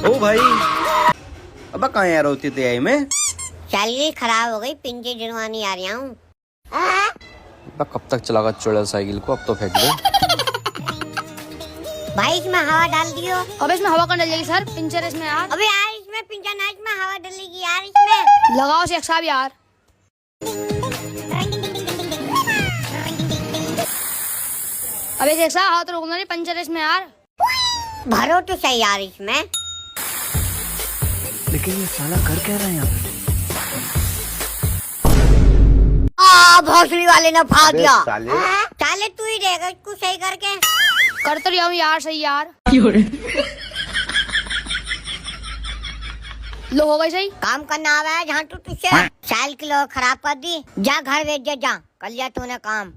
ओ भाई, अब कहाँ यार होती थी आई में? सैलरी खराब हो गई, पिंजे जुड़वानी आ रहा हूँ। कब तक चलागा चुड़ैल साइकिल को, अब तो फेंक दे। भाई इसमें हवा डाल दियो। अबे इसमें हवा कौन डल जाएगी सर, पिंचर इसमें यार। अबे यार इसमें पिंजर ना, इसमें हवा डलेगी यार इसमें। लगाओ शेख साहब यार। अबे शेख साहब हाथ रोकना नहीं, पंचर है इसमें यार। भरो तो सही यार इसमें। लेकिन ये साला कर क्या रहा है यहाँ पे? भोसड़ी वाले ने फाड़ दिया। साले तू ही देगा इसको सही करके। कर तो रहा हूँ यार सही यार। लो हो गई सही। काम करना आवा है जहाँ तू तुझसे साल किलो खराब कर दी। जा घर भेज जा, कर लिया तूने काम।